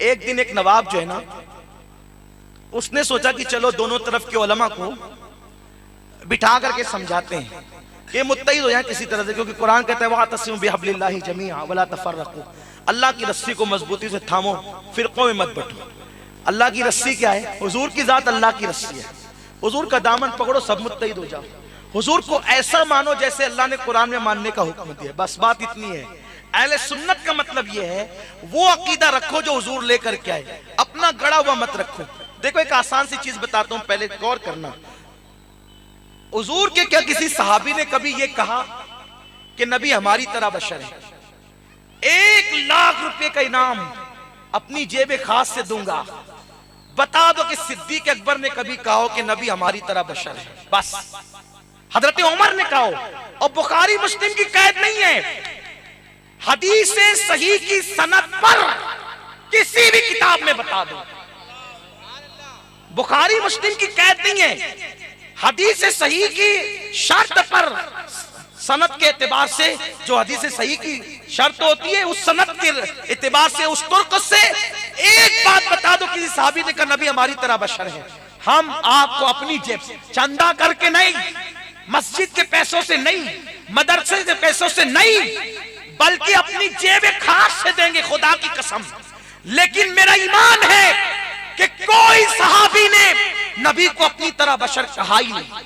ایک دن ایک نواب جو ہے نا، اس نے سوچا کہ چلو دونوں طرف کے علماء کو بٹھا کر کے سمجھاتے ہیں کہ متحد ہو جائیں کسی طرح سے، کیونکہ قرآن کہتا ہے وَاعْتَصِمُوا بِحَبْلِ اللَّهِ جَمِيعًا وَلَا تَفَرَّقُوا، اللہ کی رسی کو مضبوطی سے تھامو، فرقوں میں مت بٹو۔ اللہ کی رسی کیا ہے؟ حضور کی ذات اللہ کی رسی ہے، حضور کا دامن پکڑو سب متحد ہو جاؤ، حضور کو ایسا مانو جیسے اللہ نے قرآن میں ماننے کا حکم دیا، بس بات اتنی ہے۔ اہل سنت کا مطلب یہ ہے وہ عقیدہ رکھو جو حضور لے کر کے آئے، اپنا گڑا ہوا مت رکھو۔ دیکھو ایک آسان سی چیز بتاتا ہوں، پہلے غور کرنا۔ حضور کے کیا کسی صحابی نے کبھی یہ کہا کہ نبی ہماری طرح بشر ہے؟ 1,00,000 روپے کا انعام اپنی جیب خاص سے دوں گا، بتا دو کہ صدیق اکبر نے کبھی کہا ہو کہ نبی ہماری طرح بشر ہے؟ بس حضرت عمر نے کہا ہو، اور بخاری مسلم کی قید نہیں ہے، حدیث صحیح کی سند پر کسی بھی کتاب میں بتا دو، بخاری مسلم کی قید نہیں ہے، حدیث صحیح کی شرط پر سند کے اعتبار سے، جو حدیث صحیح کی شرط ہوتی ہے اس سند کے اعتبار سے، اس طرق سے ایک بات بتا دو کسی صحابی نے کہا نبی ہماری طرح بشر ہے۔ ہم آپ کو اپنی جیب سے چندہ کر کے نہیں، مسجد کے پیسوں سے نہیں، مدرسے کے پیسوں سے نہیں، بلکہ اپنی جیب خاص سے دیں گے، خدا کی قسم۔ لیکن میرا ایمان ہے کہ کوئی صحابی نے نبی کو اپنی طرح بشر کہا ہی نہیں۔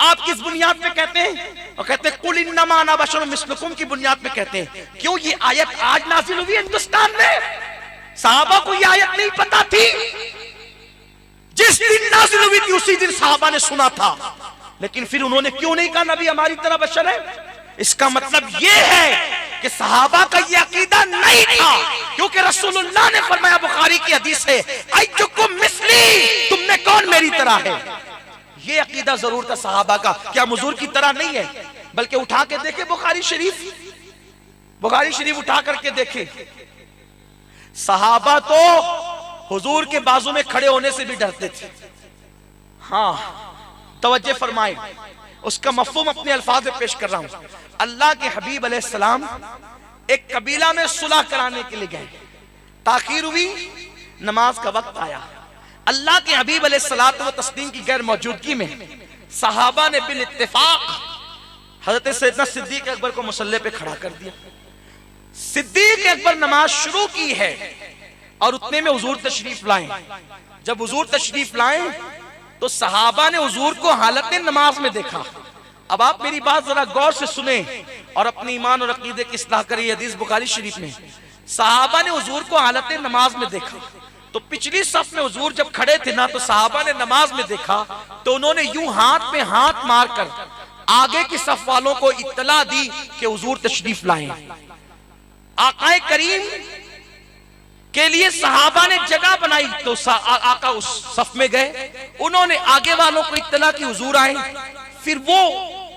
آپ کس بنیاد پہ کہتے ہیں؟ اور کہتے ہیں قُلْ إِنَّمَا أَنَا بَشَرٌ مِثْلُكُمْ کی بنیاد پہ کہتے ہیں۔ کیوں یہ آیت آج نازل ہوئی ہندوستان میں؟ صحابہ کو یہ آیت نہیں پتا تھی؟ جس دن نازل ہوئی تھی اسی دن صحابہ نے سنا تھا، لیکن پھر انہوں نے کیوں نہیں کہا نبی ہماری طرح بشر ہے؟ اس کا مطلب یہ ہے کہ صحابہ کا یہ عقیدہ نہیں تھا، کیونکہ رسول اللہ نے فرمایا، بخاری کی حدیث ہے، ایّکم مثلی، تم میں کون میری طرح ہے؟ یہ عقیدہ ضرور تھا صحابہ کا کہ ہم حضور کی طرح نہیں ہے، بلکہ اٹھا کے دیکھیں بخاری شریف اٹھا کر کے دیکھیں، صحابہ تو حضور کے بازو میں کھڑے ہونے سے بھی ڈرتے تھے۔ ہاں توجہ فرمائیں، اس کا مفہوم اپنے الفاظ میں پیش کر رہا ہوں۔ اللہ کے حبیب علیہ السلام ایک قبیلہ میں صلح کرانے کے لیے گئے، تاخیر ہوئی، نماز کا وقت آیا، اللہ کے حبیب علیہ الصلوۃ والتسلیم کی غیر موجودگی میں صحابہ نے بالاتفاق حضرت سیدنا صدیق اکبر کو مصلی پہ کھڑا کر دیا۔ صدیق اکبر نماز شروع کی ہے اور اتنے میں حضور تشریف لائیں۔ جب حضور تشریف لائیں تو صحابہ نے حضور کو حالت نماز میں دیکھا۔ اب آپ میری بات ذرا غور سے سنیں اور اپنی ایمان اور عقیدے کی اصلاح کریں۔ یہ حدیث بخاری شریف میں، صحابہ نے حضور کو حالت نماز میں دیکھا تو پچھلی صف میں حضور جب کھڑے تھے نا، تو صحابہ نے نماز میں دیکھا تو انہوں نے یوں ہاتھ پہ ہاتھ مار کر آگے کی صف والوں کو اطلاع دی کہ حضور تشریف لائیں۔ آقا کریم کے لیے صحابہ نے جگہ بنائی تو آقا اس صف میں گئے، انہوں نے آگے والوں کو اطلاع کی حضور آئیں، پھر وہ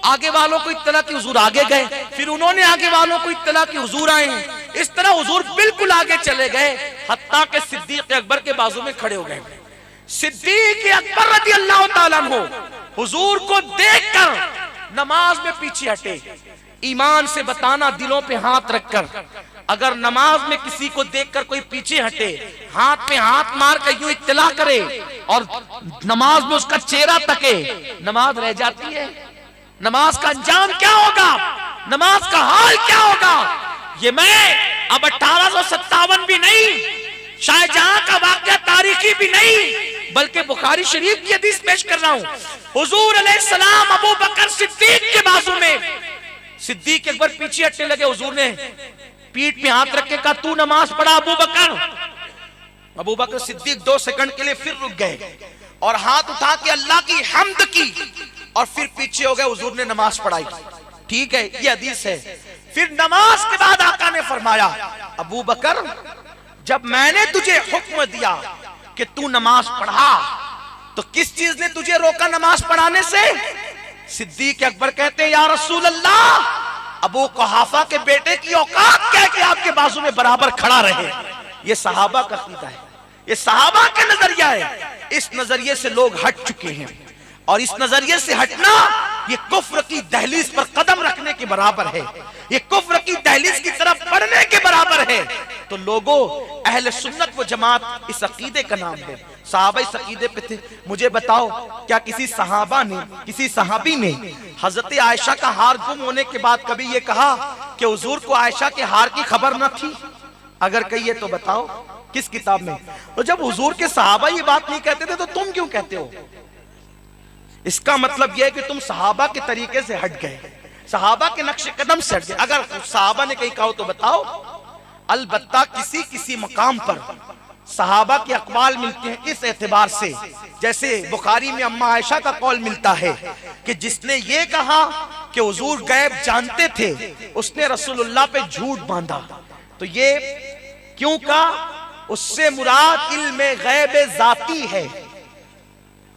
آگے والوں کو اطلاع کی حضور آگے گئے، پھر انہوں نے آگے والوں کو اطلاع کی حضور آئیں، اس طرح حضور بالکل آگے چلے گئے، حتیٰ کہ صدیق اکبر کے بازو میں کھڑے ہو گئے۔ صدیق اکبر رضی اللہ تعالیٰ عنہ حضور کو دیکھ کر نماز میں پیچھے ہٹے۔ ایمان سے بتانا، دلوں پہ ہاتھ رکھ کر، اگر نماز میں کسی کو دیکھ کر کوئی پیچھے ہٹے، ہاتھ پہ ہاتھ مار کر یوں اطلاع کرے اور نماز میں اس کا چہرہ تکے، نماز رہ جاتی ہے؟ نماز کا انجام کیا ہوگا؟ نماز کا حال کیا ہوگا؟ یہ میں اب 1857 بھی نہیں، شاہ جہاں کا واقعہ تاریخی بھی نہیں، بلکہ بخاری شریف کی حدیث پیش کر رہا ہوں۔ حضور علیہ السلام ابو بکر صدیق کے بازو میں، صدیق اکبر پیچھے ہٹنے لگے، حضور نے پیٹ پہ ہاتھ رکھ کے کہا تو نماز پڑھا ابو بکر۔ ابو بکر صدیق 2 سیکنڈ کے لیے پھر رک گئے اور ہاتھ اٹھا کے اللہ کی حمد کی اور پھر پیچھے ہو گئے، حضور نے نماز پڑھائی۔ ٹھیک ہے، یہ حدیث ہے۔ پھر نماز کے بعد آقا نے فرمایا، ابو بکر جب میں نے تجھے حکم دیا کہ تو نماز پڑھا تو کس چیز نے تجھے روکا نماز پڑھانے سے؟ صدیق اکبر کہتے ہیں یا رسول اللہ، ابو قحافہ کے بیٹے کی اوقات کیا کہ آپ کے بازو میں برابر کھڑا رہے۔ یہ صحابہ کا عقیدہ ہے، یہ صحابہ کا نظریہ ہے۔ اس نظریے سے لوگ ہٹ چکے ہیں، اور اس نظریے سے ہٹنا یہ کفر کی دہلیز پر قدم رکھنے کے برابر ہے، یہ کفر کی دہلیز کی طرف بڑھنے کے برابر ہے۔ تو لوگوں، اہل سنت و جماعت اس عقیدے کا نام ہے۔ صحابہ اس عقیدے پہ تھے۔ مجھے بتاؤ، کیا کسی صحابی نے حضرت عائشہ کا ہار گم ہونے کے بعد کبھی یہ کہا کہ حضور کو عائشہ کے ہار کی خبر نہ تھی؟ اگر کہیے تو بتاؤ کس کتاب میں؟ تو جب حضور کے صحابہ یہ بات نہیں کہتے تھے تو تم کیوں کہتے ہو؟ اس کا مطلب یہ ہے کہ تم صحابہ کے طریقے سے ہٹ گئے، صحابہ کے نقش قدم سے ہٹ گئے۔ اگر صحابہ نے کہیں کہا تو بتاؤ۔ البتہ کسی مقام پر صحابہ کے اقوال ملتے ہیں اس اعتبار سے، جیسے بخاری میں اماں عائشہ کا قول ملتا ہے کہ جس نے یہ کہا کہ حضور غیب جانتے تھے اس نے رسول اللہ پہ جھوٹ باندھا۔ تو یہ کیوں کہا؟ اس سے مراد علم غیب ذاتی ہے۔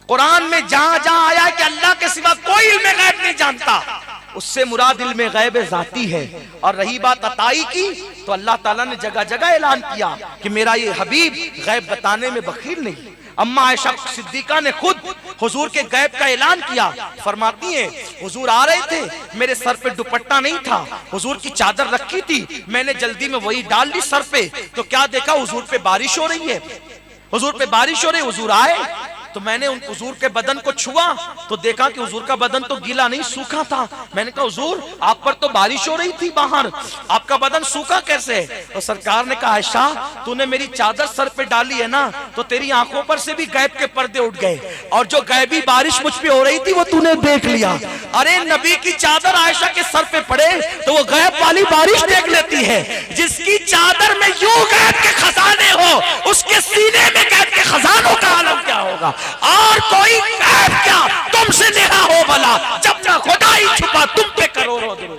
قرآن میں جہاں جہاں آیا کہ اللہ کے سوا کوئی علم غیب نہیں جانتا، اس سے مراد علم غیب ذاتی ہے۔ اور رہی بات عطائی کی، تو اللہ تعالیٰ نے جگہ جگہ اعلان کیا کہ میرا یہ حبیب غیب بتانے میں بخیل نہیں۔ اماں عائشہ صدیقہ نے خود حضور کے غیب کا اعلان کیا، فرماتی ہیں حضور آ رہے تھے، میرے سر پہ دوپٹہ نہیں تھا، حضور کی چادر رکھی تھی، میں نے جلدی میں وہی ڈال دی سر پہ، تو کیا دیکھا حضور پہ بارش ہو رہی ہے، حضور پہ بارش ہو رہی ہے، حضور آئے تو میں نے ان حضور کے بدن کو چھوا تو دیکھا کہ حضور کا بدن تو گیلا نہیں سوکھا تھا۔ میں نے کہا حضور آپ پر تو بارش ہو رہی تھی باہر، آپ کا بدن سوکھا کیسے؟ تو سرکار نے کہا عائشہ تو نے میری چادر سر پہ ڈالی ہے نا، تو تیری آنکھوں پر سے بھی غیب کے پردے اٹھ گئے، اور جو غیبی بارش مجھ پہ ہو رہی تھی وہ تو نے دیکھ لیا۔ ارے نبی کی چادر عائشہ کے سر پہ پڑے تو وہ غیب والی بارش دیکھ لیتی ہے۔ جس کی چادر میں یوں غیب کے خزانے ہو، اس کے سینے میں غیب کے خزانوں کا عالم کیا ہوگا؟ اور کوئی غیب کیا تم سے نہا ہو بھلا، جب نہ خدا ہی چھپا تم پہ کروڑوں درود۔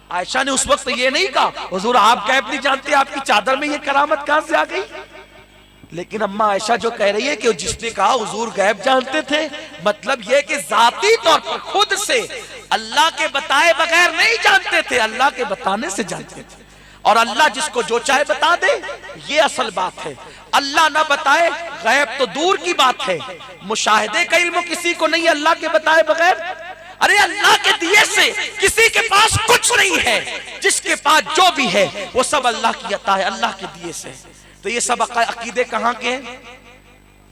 عائشہ نے اس وقت یہ نہیں کہا حضور آپ غیب نہیں جانتے، آپ کی چادر میں یہ کرامت کہاں سے آ گئی؟ لیکن اماں عائشہ جو کہہ رہی ہے کہ جس نے کہا حضور غیب جانتے تھے، مطلب یہ کہ ذاتی طور پر خود سے اللہ کے بتائے بغیر نہیں جانتے تھے، اللہ کے بتانے سے جانتے تھے۔ اور اللہ جس کو جو چاہے بتا دے، یہ اصل بات ہے۔ اللہ نہ بتائے غیب تو دور کی بات ہے، مشاہدے کا علم کسی کو نہیں اللہ کے بتائے بغیر۔ ارے اللہ کے دیے سے کسی کے پاس کچھ نہیں ہے، جس کے پاس جو بھی ہے وہ سب اللہ کی عطا ہے، اللہ کے دیے سے۔ تو یہ سب عقیدے کہاں کے ہیں؟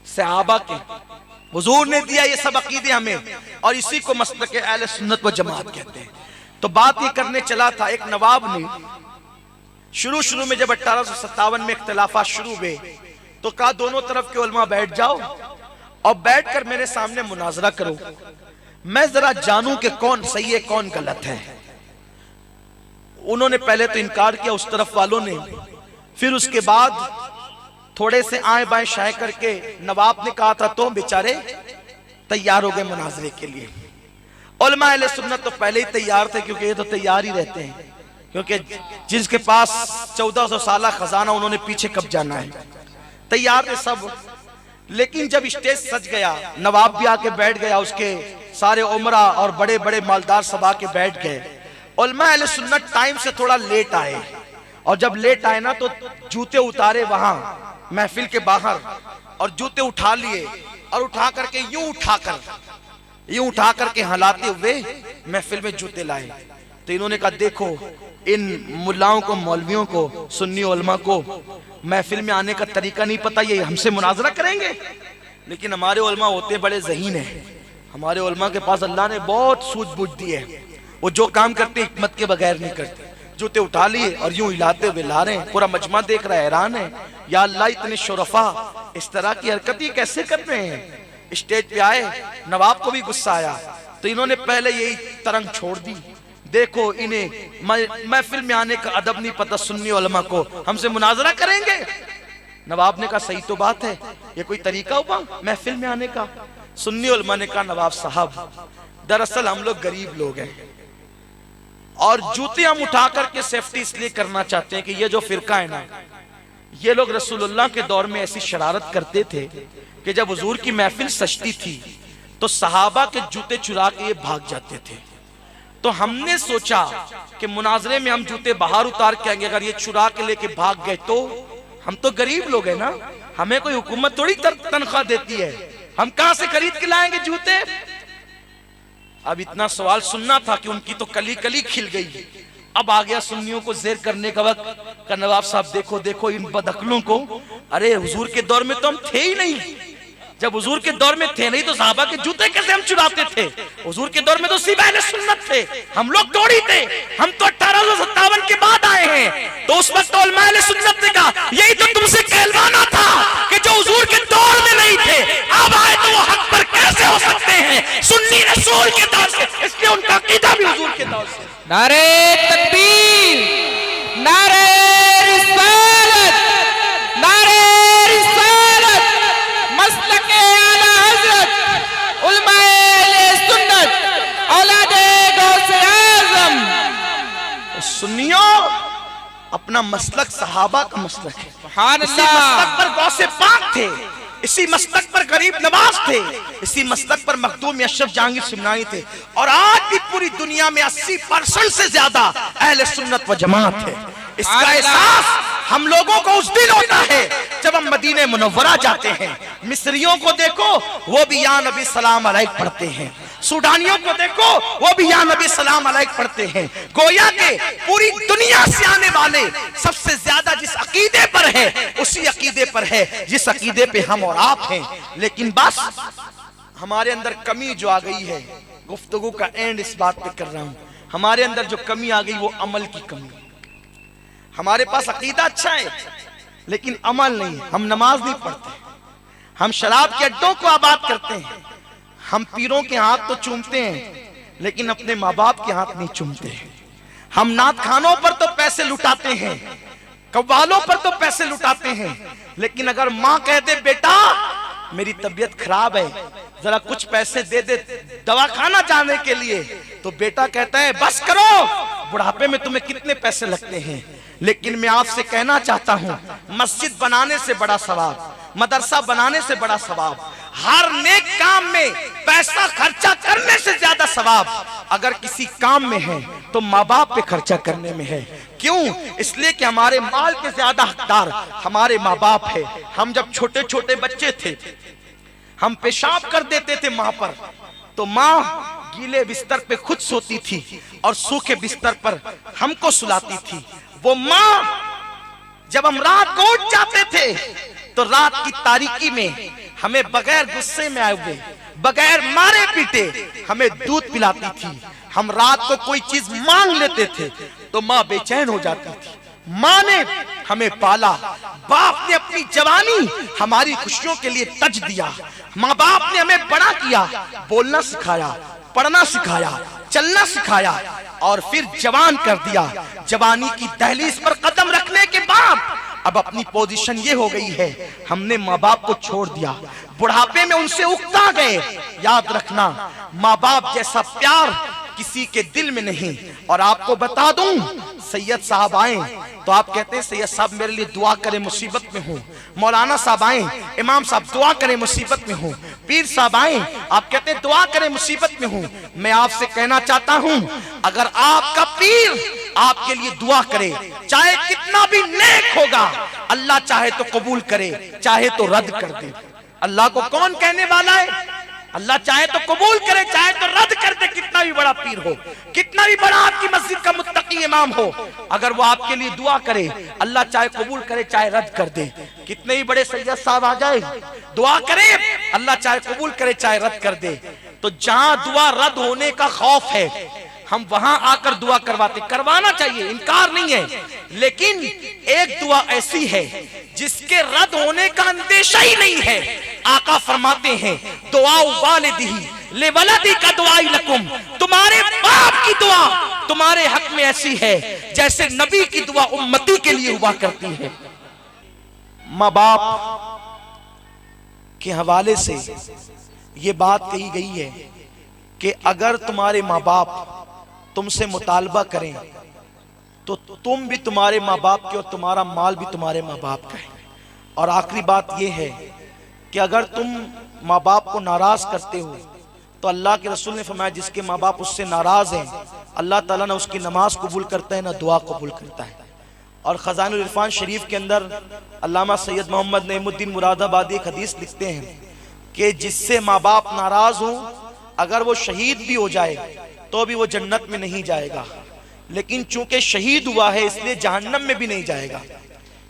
صحابہ کے۔ حضور نے دیا یہ سب عقیدے ہمیں، اور اسی کو مسلک اہل سنت و جماعت کہتے ہیں۔ تو بات یہ کرنے چلا تھا، ایک نواب نے شروع میں جب 1857 میں اختلافات شروع ہوئے تو کہا دونوں طرف کے علماء بیٹھ جاؤ اور بیٹھ کر میرے سامنے مناظرہ کرو، میں ذرا جانوں کہ کون صحیح ہے کون غلط ہے۔ انہوں نے پہلے تو انکار کیا اس طرف والوں نے، پھر اس کے بعد تھوڑے سے آئیں بائیں شائیں کر کے نواب نے کہا تھا تو بیچارے تیار ہو گئے مناظرے کے لیے۔ علماء اہل سنت تو پہلے ہی تیار تھے، کیونکہ یہ تو تیار ہی رہتے ہیں، کیونکہ جس کے پاس 1400 سالہ خزانہ انہوں نے پیچھے کب جانا ہے، تیار تھے سب۔ لیکن جب اسٹیج سج گیا، نواب بھی آ کے بیٹھ گیا، اس کے سارے عمرہ اور بڑے بڑے مالدار سب آ کے بیٹھ گئے۔ علماء اہل سنت ٹائم سے تھوڑا لیٹ آئے، اور جب لیٹ آئے نا تو جوتے اتارے وہاں محفل کے باہر، اور جوتے اٹھا لیے، اور اٹھا کر کے یوں اٹھا کر کے ہلاتے ہوئے محفل میں جوتے لائے۔ تو انہوں نے کہا دیکھو ان ملاؤں کو، مولویوں کو، سنی علماء کو محفل میں آنے کا طریقہ نہیں پتا، یہ ہم سے مناظرہ کریں گے؟ لیکن ہمارے علماء ہوتے بڑے ذہین ہیں، ہمارے علماء کے پاس اللہ نے بہت سوجھ بوجھ دی ہے، وہ جو کام کرتے حکمت کے بغیر نہیں کرتے۔ جوتے اٹھا لیے اور یوں ہلاتے ہوئے لا رہے ہیں، پورا مجمع دیکھ رہا ہے، حیران ہے، یا اللہ اتنے شرفا اس طرح کی حرکت یہ کیسے کر رہے ہیں؟ اسٹیج پہ آئے، نواب کو بھی غصہ آیا، تو انہوں نے پہلے یہی ترنگ چھوڑ دی، دیکھو انہیں محفل میں آنے کا ادب نہیں پتہ، سنی علماء کو ہم سے مناظرہ کریں گے؟ نواب نے کہا صحیح تو بات ہے، یہ کوئی طریقہ ہوا محفل میں آنے کا؟ سنی علماء نے کہا نواب صاحب دراصل ہم لوگ غریب لوگ ہیں، اور جوتے ہم اٹھا کر کے سیفٹی اس لیے کرنا چاہتے ہیں کہ یہ جو فرقہ ہے نا، یہ لوگ رسول اللہ کے دور میں ایسی شرارت کرتے تھے کہ جب حضور کی محفل سجتی تھی تو صحابہ کے جوتے چرا کے یہ بھاگ جاتے تھے۔ تو ہم نے سوچا کہ مناظرے میں ہم جوتے باہر اتار کے آئیں گے، اگر یہ چرا کے لے کے بھاگ گئے تو ہم تو غریب لوگ ہیں نا، ہمیں کوئی حکومت تھوڑی تنخواہ دیتی ہے، ہم کہاں سے خرید کے لائیں گے جوتے؟ اب اتنا سوال سننا تھا کہ ان کی تو کلی کلی کھل گئی. اب آ گیا سنیوں کو زیر کرنے کا وقت کہ نواب صاحب دیکھو دیکھو ان بدعقلوں کو. ارے حضور کے دور میں تو ہم تھے ہی نہیں. جب حضور کے دور میں تھے نہیں تو صحابہ کے جوتے کیسے ہم چراتے تھے؟ حضور کے دور میں تو سیب اہل سنت تھے, ہم لوگ توڑی تھے. ہم تو 1857 کے بعد آئے ہیں. تو اس وقت علماء اہل سنت نے کہا یہی تو تم سے کہلوانا تھا کہ جو حضور کے دور میں نہیں تھے اب آئے تو وہ حق پر کیسے ہو سکتے ہیں؟ سنی رسول کے دور سے, اس لیے ان کا عقیدہ بھی حضور کے دور سے. نعرہ تکبیر, نعرہ رسالت, نعرہ رسالت, مسلک اعلی حضرت علماء اہل سنت اولاد غوث اعظم. سنیوں اپنا مسلک صحابہ کا مسلک ہے. سبحان اسی اللہ. مسلک پر غوث پاک تھے, اسی مسلک پر غریب نواز تھے, اسی مسلک پر مخدوم اشرف جہانگیر سمنانی تھے. اور آج بھی پوری دنیا میں 80% سے زیادہ اہل سنت و جماعت ہے. اس کا احساس ہم لوگوں کو اس دن ہوتا ہے جب ہم مدینہ منورہ جاتے ہیں. مصریوں کو دیکھو وہ بھی یا نبی سلام علیک پڑھتے ہیں. سوڈانیوں کو دیکھو وہ بھی یا نبی سلام علیک پڑھتے ہیں. گویا کہ پوری دنیا سے آنے والے سب سے زیادہ جس عقیدے پر ہے اسی عقیدے پر ہے جس عقیدے پہ ہم اور آپ ہیں. لیکن بس ہمارے اندر کمی جو آ گئی ہے, گفتگو کا اینڈ اس بات پہ کر رہا ہوں, ہمارے اندر جو کمی آ گئی وہ عمل کی کمی. ہمارے پاس عقیدہ اچھا ہے لیکن عمل نہیں. ہم نماز نہیں پڑھتے, ہم شراب کے اڈوں کو آباد کرتے ہیں, ہم پیروں کے ہاتھ تو چومتے ہیں لیکن اپنے ماں باپ کے ہاتھ نہیں چومتے ہیں. ہم نعت خانوں پر تو پیسے لٹاتے ہیں, قوالوں پر تو پیسے لٹاتے ہیں, لیکن اگر ماں کہہ دے بیٹا میری طبیعت خراب ہے ذرا کچھ پیسے دے دے دواخانہ جانے کے لیے, تو بیٹا کہتا ہے بس کرو, بڑھاپے میں تمہیں کتنے پیسے لگتے ہیں. لیکن میں آپ سے کہنا چاہتا ہوں مسجد بنانے سے بڑا ثواب, مدرسہ بنانے سے بڑا ثواب, ہر نیک کام میں پیسہ خرچہ کرنے سے زیادہ ثواب اگر کسی کام میں ہے تو ماں باپ پہ خرچہ کرنے میں ہے. کیوں؟ اس لیے کہ ہمارے مال کے زیادہ حقدار ہمارے ماں باپ ہے. ہم جب چھوٹے چھوٹے بچے تھے ہم پیشاب کر دیتے تھے ماں پر, تو ماں گیلے بستر پہ خود سوتی تھی اور سوکھے بستر پر ہم کو سلاتی تھی. وہ ماں جب ہم رات کو اٹھ جاتے تھے تو رات کی تاریکی میں ہمیں بغیر غصے میں آئے ہوئے, بغیر مارے پیٹے ہمیں دودھ پلاتی تھی. ہم رات کو کوئی چیز مانگ لیتے تھے تو ماں بے چین ہو جاتی تھی. ماں نے ہمیں پالا, باپ نے اپنی جوانی ہماری خوشیوں کے لیے تج دیا. ماں باپ نے ہمیں بڑا کیا, بولنا سکھایا, پڑھنا سکھایا, چلنا سکھایا اور پھر جوان کر دیا. جوانی کی دہلیز پر قدم رکھنے کے بعد اب اپنی پوزیشن یہ ہو گئی ہے ہم نے ماں باپ کو چھوڑ دیا, بڑھاپے میں ان سے اکتا گئے. یاد رکھنا ماں باپ جیسا پیار کسی کے دل میں نہیں. اور آپ کو بتا دوں سید صاحب آئیں تو آپ کہتے ہیں سید صاحب میرے لیے دعا کریں مصیبت میں ہوں. مولانا صاحب آئیں, امام صاحب دعا کریں مصیبت میں ہوں. پیر صاحب آئیں, آپ کہتے ہیں دعا کریں مصیبت میں ہوں. میں آپ سے کہنا چاہتا ہوں اگر آپ کا پیر آپ کے لیے دعا کرے چاہے کتنا بھی نیک ہوگا, اللہ چاہے تو قبول کرے چاہے تو رد کر دے. اللہ کو کون کہنے والا ہے؟ اللہ چاہے تو قبول کرے چاہے تو رد کر دے. کتنا بھی بڑا پیر ہو, کتنا بھی بڑا آپ کی مسجد کا متقی امام ہو, اگر وہ آپ کے لیے دعا کرے اللہ چاہے قبول کرے چاہے رد کر دے. کتنے ہی بڑے سید صاحب آ جائے دعا کرے اللہ چاہے قبول کرے چاہے رد کر دے. تو جہاں دعا رد ہونے کا خوف ہے ہم وہاں آ کر دعا کرواتے. کروانا چاہیے, انکار نہیں ہے, لیکن ایک دعا ایسی ہے جس کے رد ہونے کا اندیشہ ہی نہیں ہے. آقا فرماتے ہیں دعا والدی لولدی کا دعائی لکم, تمہارے باپ کی دعا تمہارے حق میں ایسی ہے جیسے نبی کی دعا امتی کے لیے ہوا کرتی ہے. ماں باپ کے حوالے سے یہ بات کہی گئی ہے کہ اگر تمہارے ماں باپ تم سے مطالبہ کریں تو تم بھی تمہارے ماں باپ کے اور تمہارا مال بھی تمہارے ماں باپ کا ہے. اور آخری بات یہ ہے کہ اگر تم ماں باپ کو ناراض کرتے ہو تو اللہ کے رسول نے فرمایا جس کے ماں باپ اس سے ناراض ہیں اللہ تعالیٰ نہ اس کی نماز قبول کرتا ہے نہ دعا قبول کرتا ہے. اور خزائن العرفان شریف کے اندر علامہ سید محمد نعیم الدین مراد آبادی ایک حدیث لکھتے ہیں کہ جس سے ماں باپ ناراض ہوں اگر وہ شہید بھی ہو جائے تو بھی وہ جنت میں نہیں جائے گا، لیکن چونکہ شہید ہوا ہے اس لیے جہنم میں بھی نہیں جائے گا۔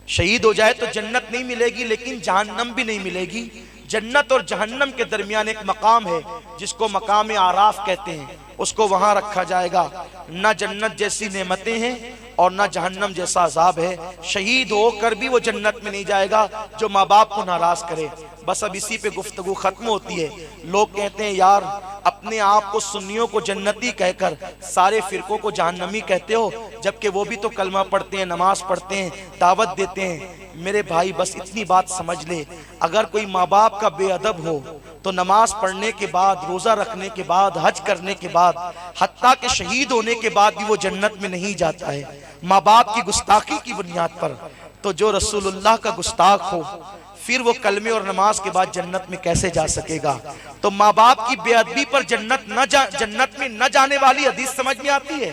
شہید ہو جائے تو جنت نہیں ملے گی لیکن جہنم بھی نہیں ملے گی۔ جنت اور جہنم کے درمیان ایک مقام ہے جس کو مقام آراف کہتے ہیں، اس کو وہاں رکھا جائے گا۔ نہ جنت جیسی نعمتیں ہیں اور نہ جہنم جیسا عذاب ہے۔ شہید ہو کر بھی وہ جنت میں نہیں جائے گا جو ماں باپ کو ناراض کرے۔ بس اب اسی پہ گفتگو ختم ہوتی ہے۔ لوگ کہتے ہیں یار اپنے آپ کو سنیوں کو جنتی کہہ کر سارے فرقوں کو جہنمی کہتے ہو، جبکہ وہ بھی تو کلمہ پڑھتے ہیں، نماز پڑھتے ہیں، دعوت دیتے ہیں۔ میرے بھائی بس اتنی بات سمجھ لے، اگر کوئی ماں باپ کا بے ادب ہو تو نماز پڑھنے کے بعد، روزہ رکھنے کے بعد، حج کرنے کے بعد، حتیٰ کہ شہید ہونے کے بعد بھی وہ جنت میں نہیں جاتا ہے ماں باپ کی گستاخی کی بنیاد پر۔ تو جو رسول اللہ کا گستاخ ہو پھر وہ کلمے اور نماز کے بعد جنت میں کیسے جا سکے گا؟ تو ماں باپ کی بے ادبی پر جنت میں نہ جانے والی حدیث سمجھ میں آتی ہے،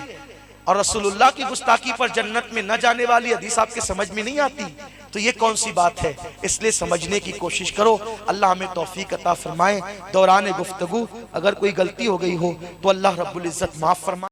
اور رسول اللہ کی گستاخی پر جنت میں نہ جانے والی حدیث آپ کے سمجھ میں نہیں آتی؟ تو یہ کون سی بات ہے؟ اس لیے سمجھنے کی کوشش کرو۔ اللہ ہمیں توفیق عطا فرمائے۔ دوران گفتگو اگر کوئی غلطی ہو گئی ہو تو اللہ رب العزت معاف فرمائے۔